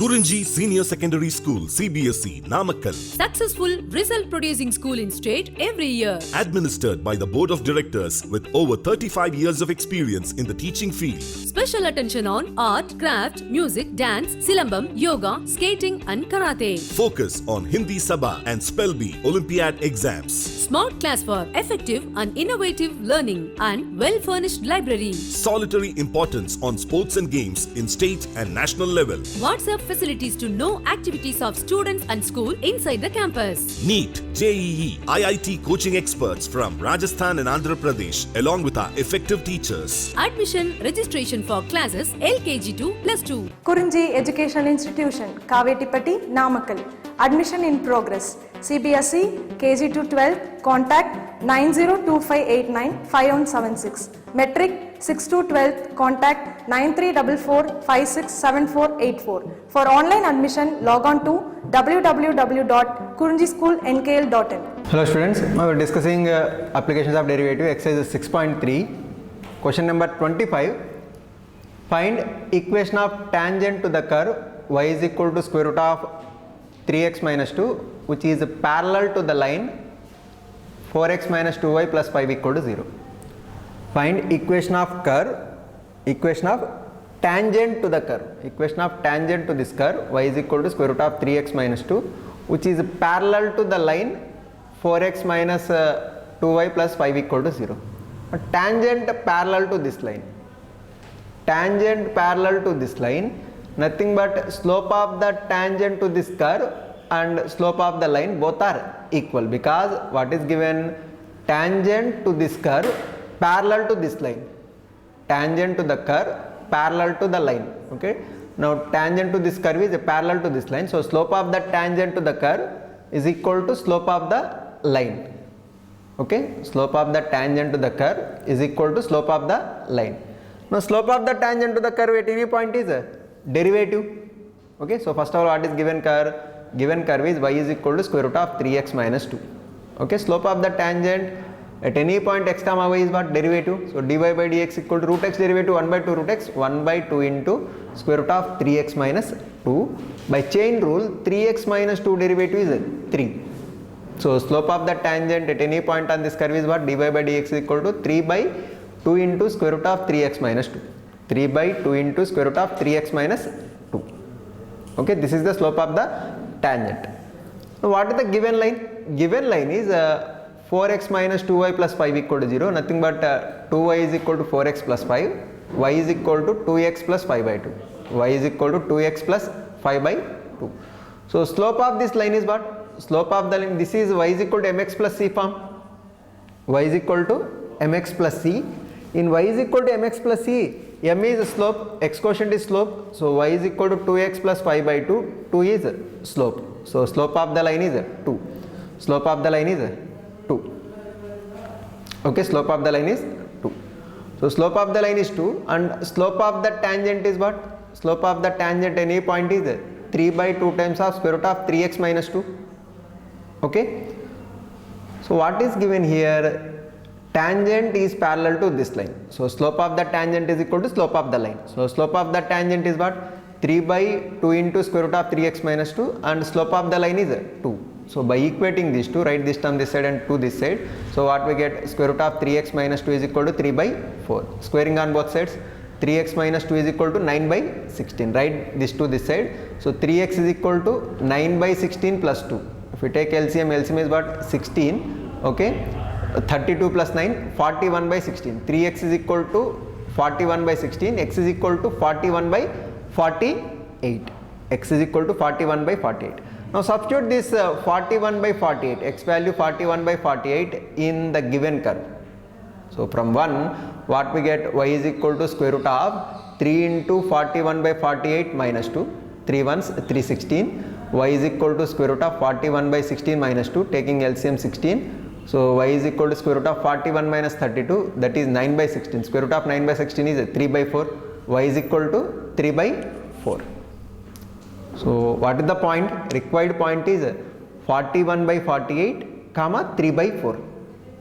Kurinji Senior Secondary School, CBSE, Namakkal. Successful result producing school in state every year. Administered by the Board of Directors with over 35 years of experience in the teaching field. Special attention on art, craft, music, dance, silambam, yoga, skating and karate. Focus on Hindi Sabha and Spell Bee Olympiad exams. Smart class for effective and innovative learning and well-furnished library. Solitary importance on sports and games in state and national level. WhatsApp facilities to know activities of students and school inside the campus. NEET, JEE, IIT coaching experts from Rajasthan and Andhra Pradesh along with our effective teachers. Admission registration for classes LKG to +2. Kurinji Educational Institution, Kavetipatti, Namakkal. Admission in progress. CBSE, KG to 12, contact 9025895176. Metric 6 to 12, contact 9344567484. For online admission, log on to www.kurinjischoolnkl.in. Hello students, now we are discussing applications of derivative exercise 6.3. Question number 25. Find equation of tangent to the curve y is equal to square root of 3x minus 2 which is parallel to the line 4x minus 2y plus 5 equal to 0. Find equation of curve, equation of tangent to the curve, equation of tangent to this curve y is equal to square root of 3x minus 2 which is parallel to the line 4x minus 2y plus 5 equal to 0. A tangent parallel to this line, tangent parallel to this line, nothing but slope of the tangent to this curve and slope of the line both are equal because what is given, tangent to this curve parallel to this line, tangent to the curve parallel to the line. Okay, now tangent to this curve is parallel to this line, so slope of the tangent to the curve is equal to slope of the line. Okay, slope of the tangent to the curve is equal to slope of the line. Now slope of the tangent to the curve at any point is a derivative. Okay, so first of all, what is given curve? Given curve is y is equal to square root of 3x minus 2. Okay, slope of the tangent at any point x comma y is what? Derivative. So dy by dx equal to root x derivative 1 by 2 root x, 1 by 2 into square root of 3x minus 2. By chain rule, 3x minus 2 derivative is 3. So slope of the tangent at any point on this curve is what? Dy by dx is equal to 3 by 2 into square root of 3x minus 2. 3 by 2 into square root of 3x minus 2. Okay, this is the slope of the tangent. Now what is the given line? Given line is 4x minus 2y plus 5 equal to 0, nothing but 2y is equal to 4x plus 5, y is equal to 2x plus 5 by 2, y is equal to 2x plus 5 by 2. So slope of this line is what? Slope of the line, this is y is equal to mx plus c form, y is equal to mx plus c. In y is equal to mx plus c, m is slope, x quotient is slope, so y is equal to 2x plus 5 by 2, 2 is slope. So slope of the line is 2, slope of the line is 2. Okay, slope of the line is 2. So slope of the line is 2 and slope of the tangent is what? Slope of the tangent any point is 3 by 2 times of square root of 3x minus 2. Okay, so what is given here? Tangent is parallel to this line, so slope of the tangent is equal to slope of the line. So slope of the tangent is what? 3 by 2 into square root of 3x minus 2 and slope of the line is 2. So by equating these two, write this term this side and 2 this side. So what we get? Square root of 3x minus 2 is equal to 3 by 4. Squaring on both sides, 3x minus 2 is equal to 9 by 16. Write this 2 this side. So 3x is equal to 9 by 16 plus 2. If we take LCM, LCM is what? 16. Okay, 32 plus 9, 41 by 16. 3x is equal to 41 by 16. X is equal to 41 by 48. X is equal to 41 by 48. Now substitute this 41 by 48, x value 41 by 48 in the given curve. So from 1, what we get? Y is equal to square root of 3 into 41 by 48 minus 2, 3 ones 316. Y is equal to square root of 41 by 16 minus 2, taking LCM 16. So y is equal to square root of 41 minus 32, that is 9 by 16. Square root of 9 by 16 is 3 by 4. Y is equal to 3 by 4. So what is the point? Required point is 41 by 48 comma 3 by 4.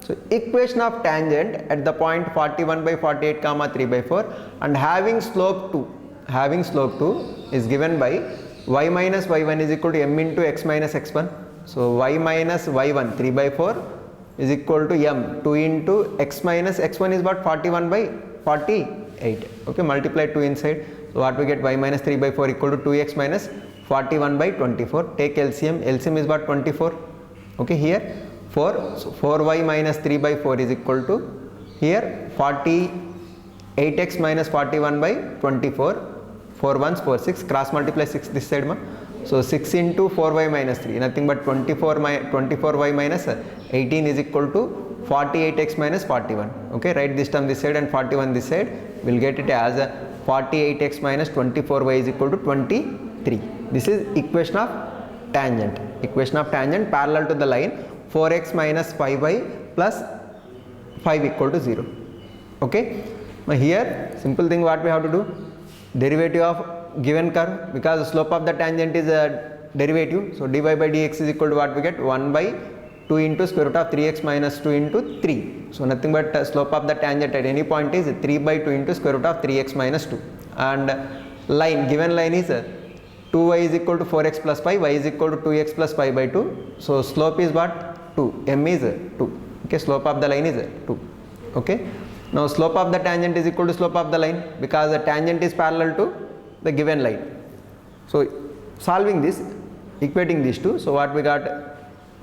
So equation of tangent at the point 41 by 48 comma 3 by 4 and having slope 2 is given by y minus y1 is equal to m into x minus x1. So y minus y1 3 by 4 is equal to m 2 into x minus x1 is what 41 by 48. Okay, multiply 2 inside. So what we get, y minus 3 by 4 equal to 2x minus 41 by 24. Take LCM. LCM is what 24. Okay, here 4. So 4y minus 3 by 4 is equal to here 48x minus 41 by 24. 4 ones 4 6, cross multiply 6 this side ma. So 6 into 4y minus 3, nothing but 24y minus 18 is equal to 48x minus 41. Okay, write this term this side and 41 this side. We'll get it as 48x minus 24y is equal to 23. This is equation of tangent. Equation of tangent parallel to the line 4x minus 5y plus 5 equal to 0. Okay, now here simple thing what we have to do, derivative of given curve, because the slope of the tangent is a derivative. So dy by dx is equal to what we get, 1 by 2 into square root of 3x minus 2 into 3. So nothing but slope of the tangent at any point is 3 by 2 into square root of 3x minus 2. And line, given line is 2y is equal to 4x plus 5, y is equal to 2x plus 5 by 2. So slope is what? 2, m is 2. Okay, slope of the line is 2. Okay, now slope of the tangent is equal to slope of the line, because the tangent is parallel to the given line. So solving this, equating these two, so what we got,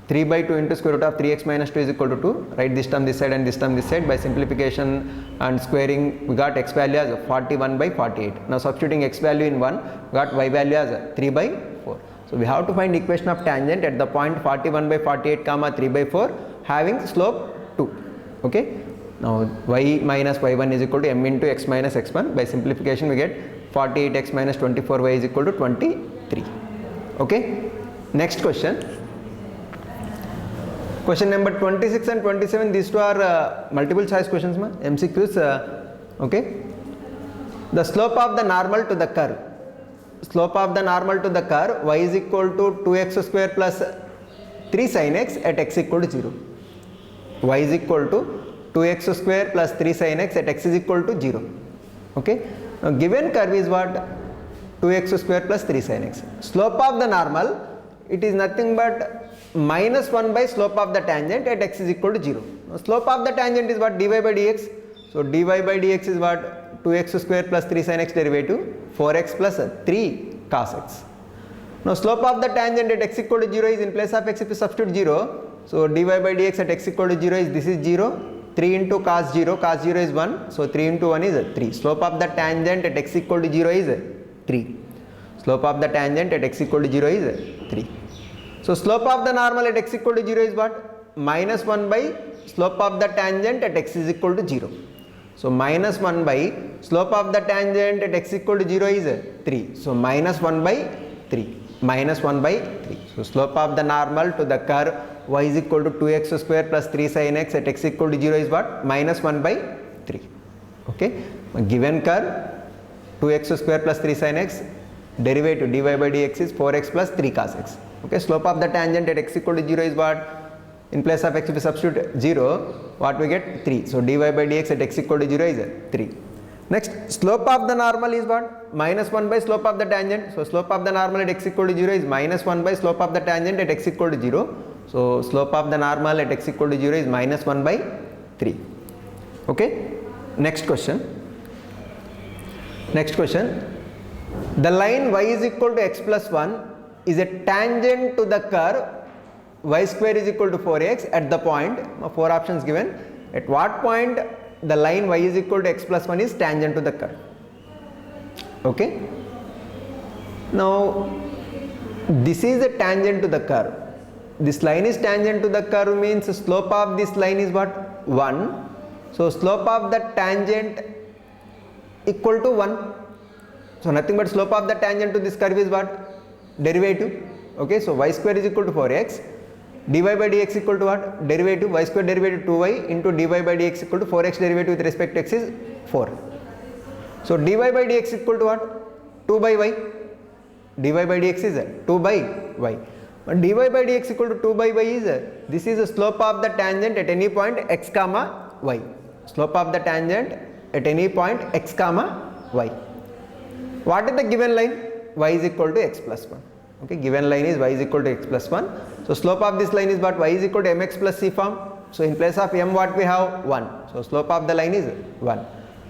3 by 2 into square root of 3x minus 2 is equal to 2. Write this term this side and this term this side. By simplification and squaring, we got x value as 41 by 48. Now substituting x value in 1, we got y value as 3 by 4. So we have to find equation of tangent at the point 41 by 48 comma 3 by 4 having slope 2. Okay, now y minus y1 is equal to m into x minus x1. By simplification we get 48x minus 24y is equal to 23. Okay, next question. Question number 26 and 27, these two are multiple choice questions, MCQs. Okay, the slope of the normal to the curve. Slope of the normal to the curve, y is equal to 2x square plus 3 sin x at x equal to 0. Y is equal to 2x square plus 3 sin x at x is equal to 0. Okay, now given curve is what? 2x square plus 3 sin x. Slope of the normal, it is nothing but minus 1 by slope of the tangent at x is equal to 0. Now slope of the tangent is what? Dy by dx. So dy by dx is what? 2x square plus 3 sin x derivative, 4x plus 3 cos x. Now slope of the tangent at x equal to 0 is, in place of x if you substitute 0, so dy by dx at x equal to 0 is, this is 0, 3 into cos 0 is 1, so 3 into 1 is 3. Slope of the tangent at x equal to 0 is 3. Slope of the tangent at x equal to 0 is 3. So slope of the normal at x equal to 0 is what? Minus 1 by slope of the tangent at x is equal to 0. So minus 1 by slope of the tangent at x equal to 0 is 3. So minus 1 by 3. Minus 1 by 3. So slope of the normal to the curve y is equal to 2x square plus 3 sin x at x equal to 0 is what? Minus 1 by 3. Okay. Given curve 2x square plus 3 sin x, derivative dy by dx is 4x plus 3 cos x. Okay, slope of the tangent at x equal to 0 is what? In place of x if we substitute 0, what we get? 3. So dy by dx at x equal to 0 is 3. Next, slope of the normal is what? Minus 1 by slope of the tangent. So slope of the normal at x equal to 0 is minus 1 by slope of the tangent at x equal to 0. So slope of the normal at x equal to 0 is minus 1 by 3. Okay, next question. Next question. The line y is equal to x plus 1 is a tangent to the curve y square is equal to 4x at the point, 4 options given, at what point the line y is equal to x plus 1 is tangent to the curve. Okay, now this is a tangent to the curve. This line is tangent to the curve means slope of this line is what? 1. So slope of the tangent equal to 1. So nothing but slope of the tangent to this curve is what? Derivative. Okay, so y square is equal to 4x, dy by dx equal to what? Derivative, y square derivative 2y into dy by dx equal to 4x derivative with respect to x is 4. So dy by dx equal to what? 2 by y. dy by dx is 2 by y. But dy by dx equal to 2 by y is, this is the slope of the tangent at any point x comma y. Slope of the tangent at any point x comma y. What is the given line? y is equal to x plus 1. Okay, given line is y is equal to x plus 1. So slope of this line is what? Y is equal to mx plus c form. So in place of m what we have? 1. So slope of the line is 1.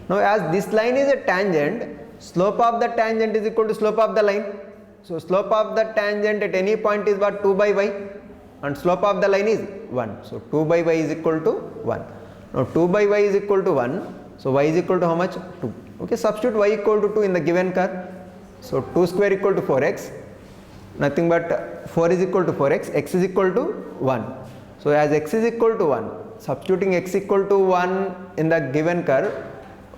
Now as this line is a tangent, slope of the tangent is equal to slope of the line. So slope of the tangent at any point is what? 2 by y, and slope of the line is 1. So 2 by y is equal to 1. Now 2 by y is equal to 1. So y is equal to how much? 2. Okay, substitute y equal to 2 in the given curve. So 2 square equal to 4x. Nothing but 4 is equal to 4x, x is equal to 1. So as x is equal to 1, substituting x equal to 1 in the given curve,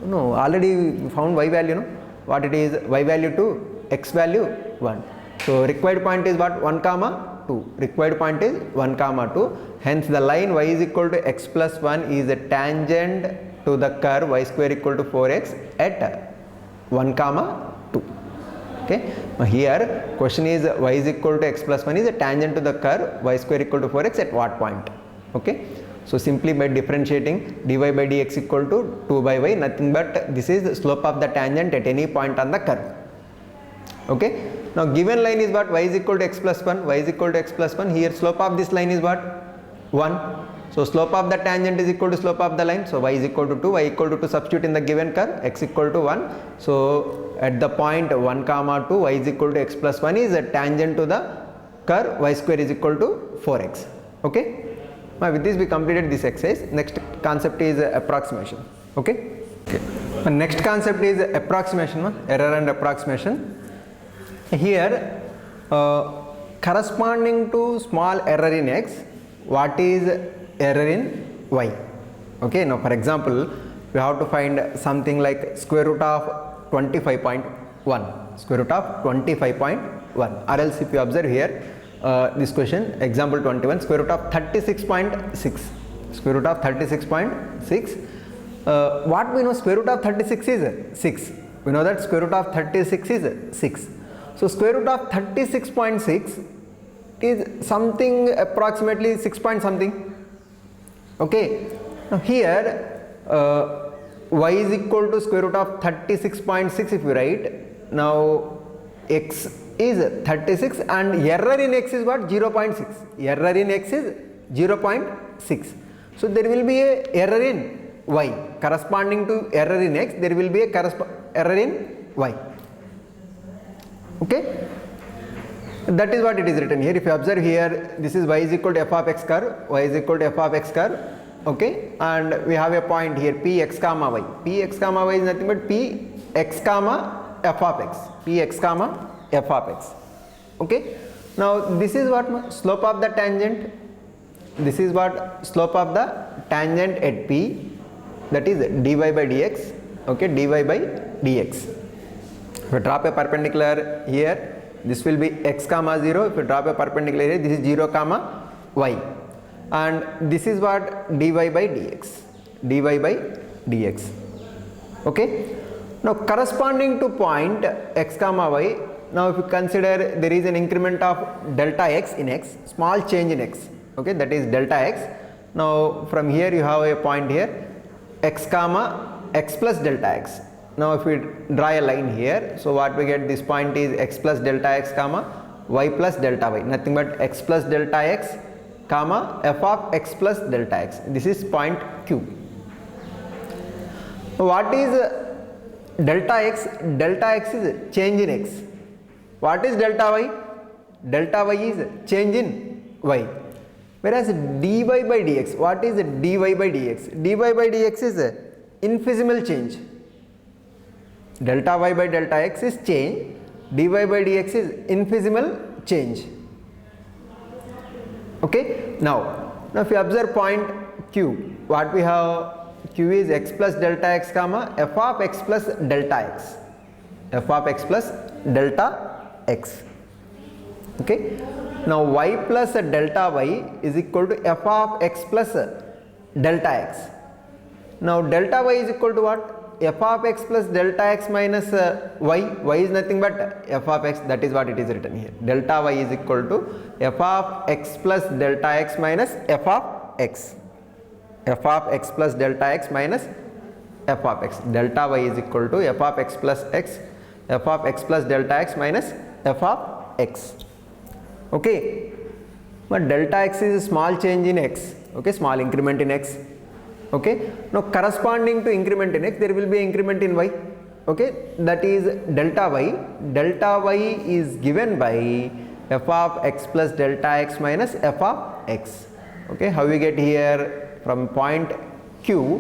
no, already we found y value, no? What it is? Y value 2, x value 1. So required point is what? 1 comma 2. Required point is 1 comma 2. Hence the line y is equal to x plus 1 is a tangent to the curve y square equal to 4x at 1 comma 2. Okay. Now here question is y is equal to x plus 1 is a tangent to the curve y square equal to 4x at what point? Okay. So simply by differentiating dy by dx equal to 2 by y, nothing but this is the slope of the tangent at any point on the curve. Okay. Now given line is what? Y is equal to x plus 1, y is equal to x plus 1. Here slope of this line is what? 1. So slope of the tangent is equal to slope of the line. So y is equal to 2, y equal to 2, substitute in the given curve, x equal to 1. So at the point 1 comma 2, y is equal to x plus 1 is a tangent to the curve y square is equal to 4x. Okay. Now with this we completed this exercise. Next concept is approximation. Okay. Okay. Next concept is approximation, error and approximation. Here corresponding to small error in x, what is error in y? Okay. Now for example, we have to find something like square root of 25.1, square root of 25.1, or else if you observe here this question, example 21, square root of 36.6, square root of 36.6. What we know, square root of 36 is 6. We know that square root of 36 is 6. So square root of 36.6 is something approximately 6 point something. Okay. Now here y is equal to square root of 36.6 if we write. Now x is 36 and error in x is what? 0.6. Error in x is 0.6. So there will be a error in y corresponding to error in x. There will be a error in y. Okay. That is what it is written here. If you observe here, this is y is equal to f of x curve, y is equal to f of x curve. Okay, and we have a point here p x comma y. P x comma y is nothing but p x comma f of x. P x comma f of x. Okay. Now this is what? Slope of the tangent. This is what? Slope of the tangent at p, that is dy by dx. Okay, dy by dx. If you drop a perpendicular here, this will be x comma 0. If you drop a perpendicular here, this is 0 comma y. And this is what? Dy by dx. Dy by dx. Okay. Now corresponding to point x comma y, now if you consider there is an increment of delta x in x, small change in x. Okay, that is delta x. Now from here you have a point here, x comma x plus delta x. Now if we draw a line here, so what we get, this point is x plus delta x comma y plus delta y, nothing but x plus delta x comma f of x plus delta x. This is point Q. What is delta x? Delta x is change in x. What is delta y? Delta y is change in y. Whereas dy by dx, what is dy by dx? Dy by dx is infinitesimal change. Delta y by delta x is change, dy by dx is infinitesimal change. Okay. Now if you observe point Q, what we have? Q is x plus delta x comma f of x plus delta x. F of x plus delta x. Okay. Now y plus delta y is equal to f of x plus delta x. Now delta y is equal to what? F of x plus delta x minus y. Y is nothing but f of x. That is what it is written here. Delta y is equal to f of x plus delta x minus f of x. F of x plus delta x minus f of x. Delta y is equal to f of x plus x f of x plus delta x minus f of x. Okay, but delta x is a small change in x, okay, small increment in x. Okay, now corresponding to increment in x, there will be increment in y. Okay, that is delta y. Delta y is given by f of x plus delta x minus f of x. Okay, how we get here from point q?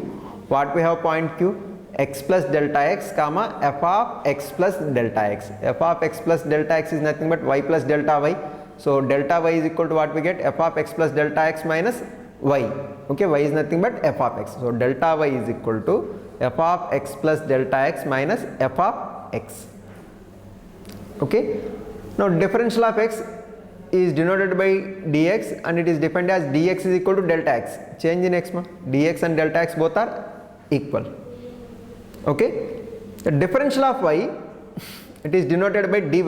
What we have point q? X plus delta x comma f of x plus delta x. F of x plus delta x is nothing but y plus delta y. So delta y is equal to what we get? F of x plus delta x minus y. Okay, y is nothing but f of x. So delta y is equal to f of x plus delta x minus f of x. Okay, now differential of x is denoted by dx and it is defined as dx is equal to delta x. Change in x ma, dx and delta x both are equal. Okay, the differential of y, it is denoted by dy.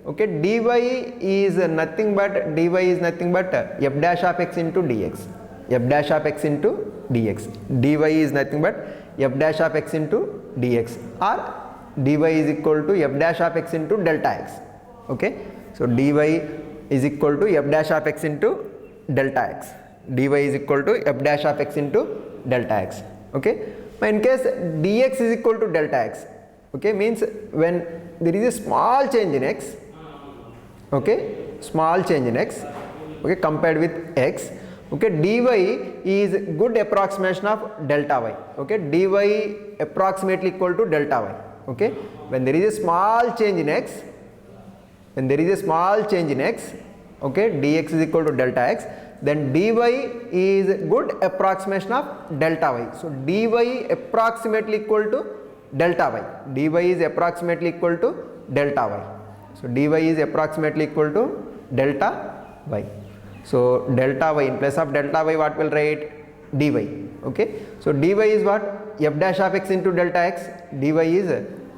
Okay, dy is nothing but f dash of x into dx. F dash of x into dx. dy is nothing but f dash of x into dx, or dy is equal to f dash of x into delta x. Okay, so dy is equal to f dash of x into delta x. dy is equal to f dash of x into delta x. Okay, in case dx is equal to delta x, okay, means when there is a small change in x, okay, small change in x, okay, compared with x, okay, dy is good approximation of delta y. Okay, dy approximately equal to delta y. Okay, when there is a small change in x, okay, dx is equal to delta x, then dy is good approximation of delta y. So dy approximately equal to delta y. dy is approximately equal to delta y. So dy is approximately equal to delta y. So delta y, in place of delta y what will write? Dy. Okay, so dy is what? F dash of x into delta x. dy is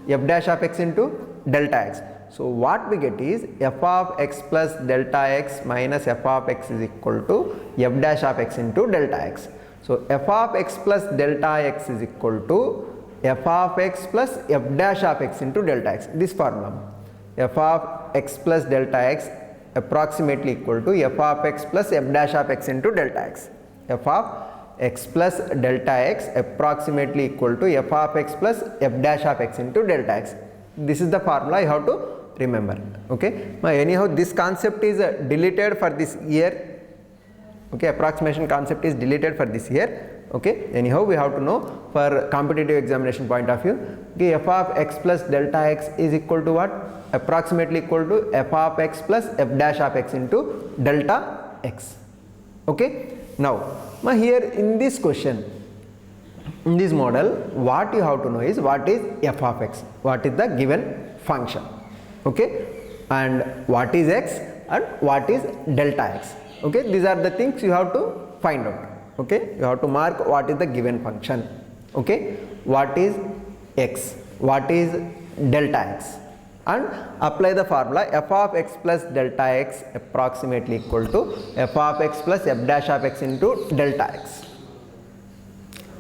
f dash of x into delta x. So what we get is f of x plus delta x minus f of x is equal to f dash of x into delta x. So f of x plus delta x is equal to f of x plus f dash of x into delta x. This formula, f of x plus delta x approximately equal to f of x plus f dash of x into delta x. F of x plus delta x approximately equal to f of x plus f dash of x into delta x. This is the formula you have to remember. Okay, now anyhow this concept is deleted for this year. Okay, approximation concept is deleted for this year. Okay, anyhow we have to know for competitive examination point of view. Okay, f of x plus delta x is equal to what? Approximately equal to f of x plus f dash of x into delta x. Okay, now here in this question, in this model, what you have to know is what is f of x, what is the given function, okay, and what is x and what is delta x. Okay, these are the things you have to find out. Okay, you have to mark what is the given function, okay, what is x, what is delta x, and apply the formula f of x plus delta x approximately equal to f of x plus f dash of x into delta x.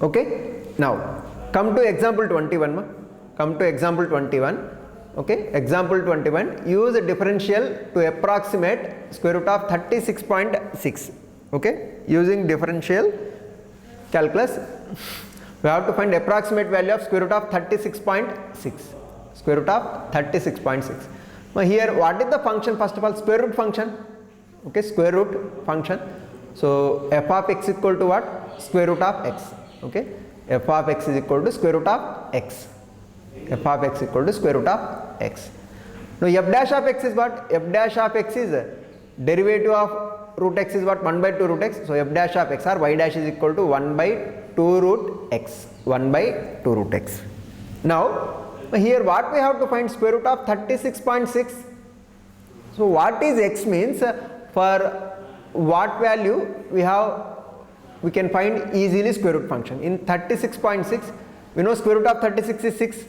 Okay, now come to example 21. Come to example 21. Okay, example 21, use a differential to approximate square root of 36.6. Okay, using differential calculus we have to find approximate value of square root of 36.6. Square root of 36.6. Now here what is the function? First of all, square root function. Okay, square root function. So f of x equal to what? Square root of x. Okay, f of x is equal to square root of x. F of x equal to square root of x. Now f dash of x is what? F dash of x is derivative of root x is what? 1 by 2 root x. So f dash of x or y dash is equal to 1 by 2 root x. 1 by 2 root x. Now here what we have to find? Square root of 36.6. So what is x means? For what value we can find easily square root function. In 36.6 we know square root of 36 is 6.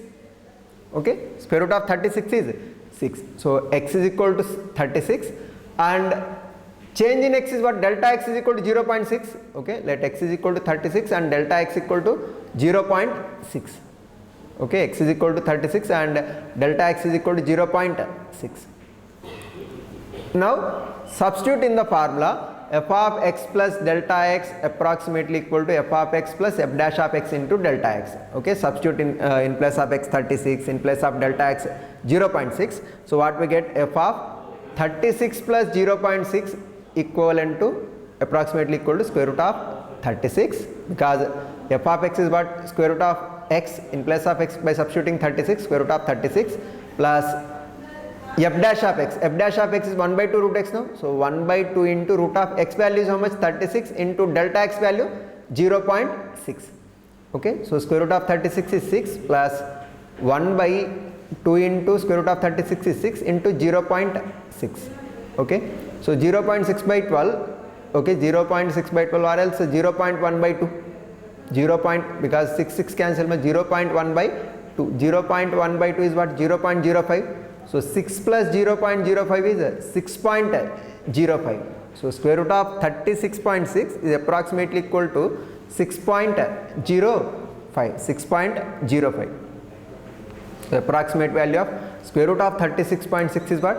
Okay, square root of 36 is 6. So x is equal to 36 and change in x is what? Delta x is equal to 0.6. Okay, let x is equal to 36 and delta x equal to 0.6. Okay, x is equal to 36 and delta x is equal to 0.6. Now substitute in the formula f of x plus delta x approximately equal to f of x plus f dash of x into delta x. Okay, substitute in place of x 36, in place of delta x 0.6. So what we get, f of 36 plus 0.6 equivalent to approximately equal to square root of 36, because f of x is what, square root of x, in place of x by substituting 36, square root of 36 plus f dash of x. F dash of x is 1 by 2 root x now. So 1 by 2 into root of x value is how much? 36 into delta x value 0.6. Okay, so square root of 36 is 6 plus 1 by 2 into square root of 36 is 6 into 0.6. Okay, so 0.6 by 12. Okay, 0.6 by 12 or else 0.1 by 2. 0. Because 6 cancel, 0.1 by 2. 0.1 by 2 is what? 0.05. So 6 plus 0.05 is 6.05. So square root of 36.6 is approximately equal to 6.05. 6.05. The approximate value of square root of 36.6 is what?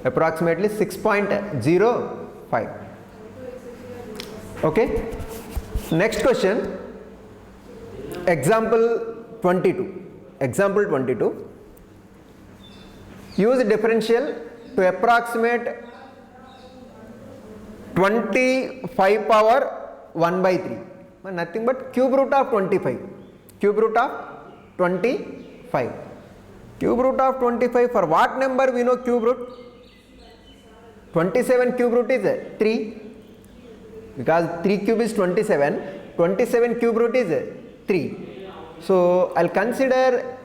Approximately 6.05. Okay. Next question. Example 22. Example 22. Use differential to approximate 25 power 1 by 3. Nothing but cube root of 25. Cube root of 25. Cube root of 25, for what number we know cube root? 27 cube root is 3. Because 3 cube is 27. 27 cube root is 3. So I'll consider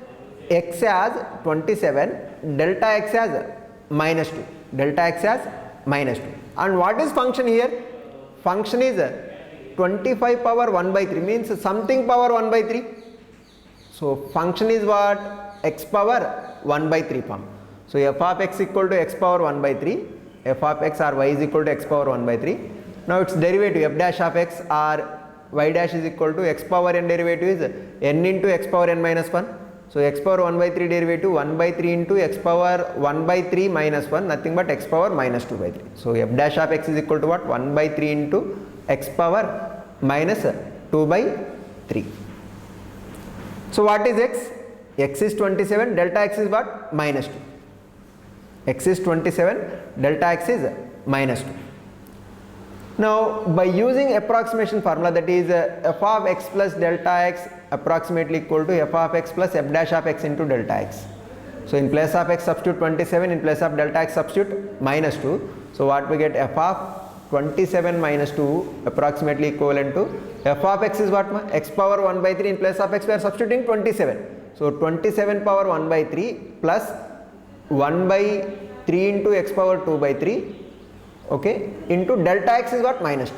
x as 27, delta x as minus 2. Delta x as minus 2. And what is function here? Function is 25 power 1 by 3, means something power 1 by 3. So function is what? X power 1 by 3 form. So f of x equal to x power 1 by 3. F of x or y is equal to x power 1 by 3. Now its derivative f dash of x or y dash is equal to x power n derivative is n into x power n minus 1. So x power 1 by 3 derivative 1 by 3 into x power 1 by 3 minus 1, nothing but x power minus 2 by 3. So f dash of x is equal to what? 1 by 3 into x power minus 2 by 3. So what is x? X is 27, delta x is what? Minus 2. X is 27, delta x is minus 2. Now by using approximation formula, that is f of x plus delta x approximately equal to f of x plus f dash of x into delta x. So in place of x substitute 27, in place of delta x substitute minus 2. So what we get? F of 27 minus 2 approximately equivalent to f of x is what? X power 1 by 3, in place of x we are substituting 27. So 27 power 1 by 3 plus 1 by 3 into x power 2 by 3. Okay, into delta x is what? Minus 2.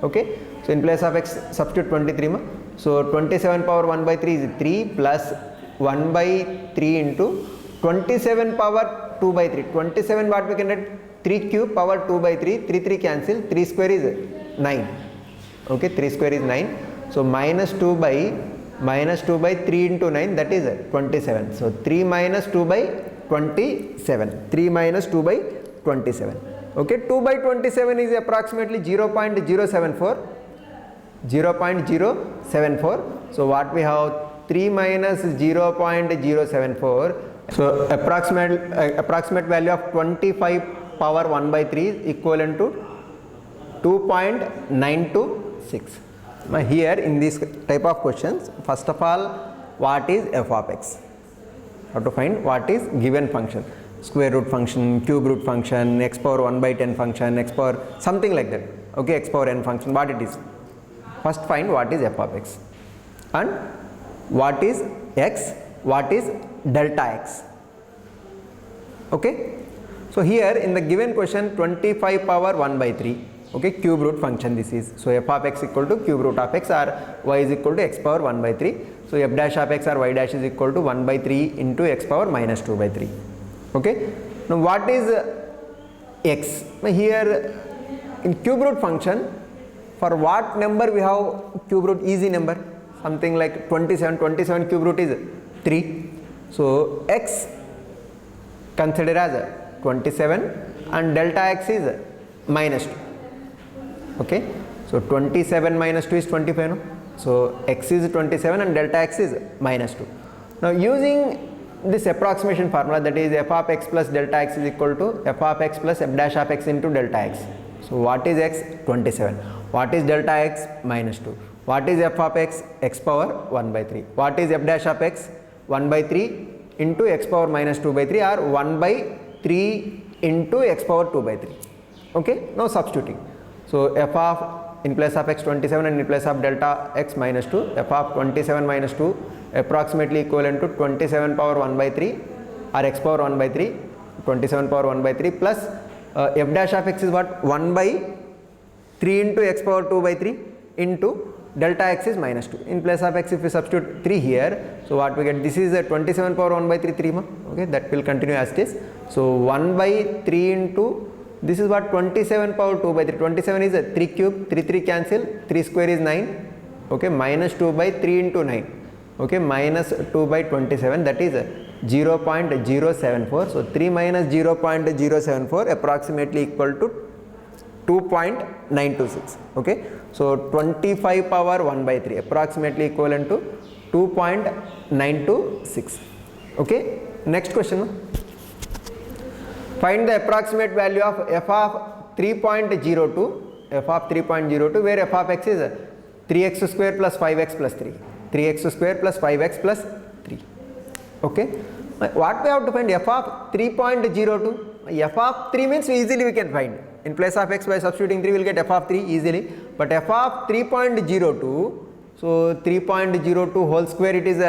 Okay, so in place of x substitute 23. So 27 power 1 by 3 is 3 plus 1 by 3 into 27 power 2 by 3. 27 what we can get? 3 cube power 2 by 3. 3 cancel. 3 square is 9. Okay, 3 square is 9. So minus 2 by 3 into 9, that is 27. So 3 minus 2 by 27. 3 minus 2 by 27. Okay, 2 by 27 is approximately 0.074. 0.074. So what we have? 3 minus 0.074. So approximate value of 25 power 1 by 3 is equivalent to 2.926. Now here in this type of questions, first of all, what is f of x? How to find what is given function? Square root function, cube root function, x power 1 by 10 function, x power something like that. Okay, x power n function, what it is? First find what is f of x and what is x, what is delta x. Okay, so here in the given question 25 power 1 by 3. Okay, cube root function this is. So f of x equal to cube root of x or y is equal to x power 1 by 3. So f dash of x or y dash is equal to 1 by 3 into x power minus 2 by 3. Okay, now what is x? Now here in cube root function, for what number we have cube root? Easy number. something like 27 cube root is 3. So x consider as 27 and delta x is minus 2. Okay, so 27 minus 2 is 25, no? So x is 27 and delta x is minus 2. Now using this approximation formula, that is f of x plus delta x is equal to f of x plus f dash of x into delta x. So what is x? 27. What is delta x? Minus 2. What is f of x? X power 1 by 3. What is f dash of x? 1 by 3 into x power minus 2 by 3 or 1 by 3 into x power 2 by 3. Okay, now substituting. So f of in place of x 27 and in place of delta x minus 2, f of 27 minus 2 approximately equivalent to 27 power 1 by 3 or x power 1 by 3, 27 power 1 by 3 plus f dash of x is what? 1 by 3 into x power 2 by 3 into delta x is minus 2. In place of x, if we substitute 3 here, so what we get? This is a 27 power 1 by 3, 3 ma. Okay, that will continue as it is. So 1 by 3 into, this is what? 27 power 2 by 3. 27 is a 3 cube, 3 cancel, 3 square is 9. Okay, minus 2 by 3 into 9. Okay, minus 2 by 27, that is 0.074. So 3 minus 0.074 approximately equal to 2.926. Okay, so 25 power 1 by 3 approximately equivalent to 2.926. Okay, next question. Find the approximate value of f of 3.02, f of 3.02, where f of x is 3x square plus 5x plus 3. 3x square plus 5x plus 3. Okay, what we have to find? F of 3.02. F of 3 means easily we can find. In place of x, by substituting 3 we will get f of 3 easily. But f of 3.02, so 3.02 whole square, it is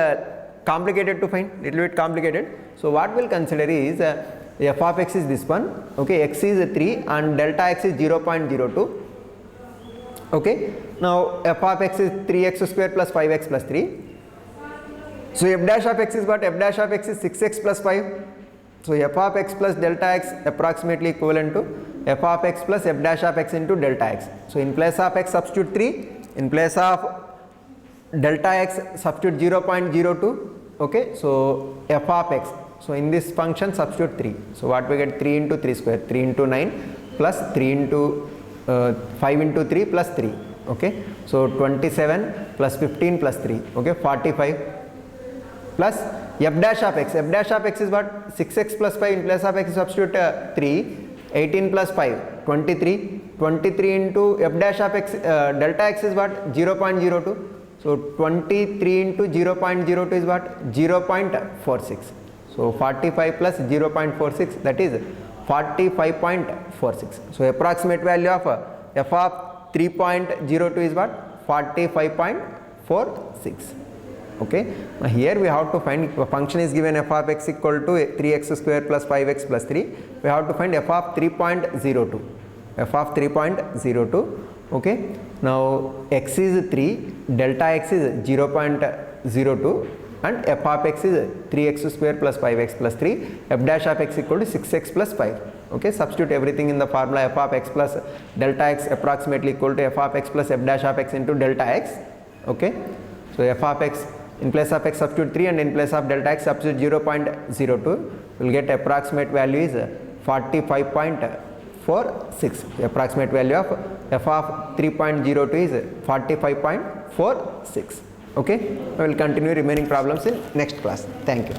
complicated to find, little bit complicated. So what we will consider is f of x is this one. Okay, x is 3 and delta x is 0.02. Okay, now f of x is 3x square plus 5x plus 3. So f dash of x is what? F dash of x is 6x plus 5. So f of x plus delta x approximately equivalent to f of x plus f dash of x into delta x. So in place of x substitute 3, in place of delta x substitute 0.02. Okay, so f of x. So in this function substitute 3. So what we get? 3 into 3 square, 3 into 9 plus 3 into 5 into 3 plus 3. Okay, so 27 plus 15 plus 3. Okay, 45 plus f dash of x. F dash of x is what? 6x plus 5. In place of x substitute 3. 18 plus 5, 23. 23 into f dash of x, delta x is what? 0.02. So 23 into 0.02 is what? 0.46. So 45 plus 0.46, that is 45.46. So approximate value of f of 3.02 is what? 45.46. Okay, now here we have to find, a function is given f of x equal to 3x square plus 5x plus 3. We have to find f of 3.02. F of 3.02. Okay, now x is 3, delta x is 0.02 and f of x is 3x square plus 5x plus 3. F dash of x equal to 6x plus 5. Okay, substitute everything in the formula. F of x plus delta x approximately equal to f of x plus f dash of x into delta x. Okay, so f of x, in place of x substitute 3 and in place of delta x substitute 0.02. We will get approximate value is 45.46. The approximate value of f of 3.02 is 45.46. Okay, I will continue remaining problems in next class. Thank you.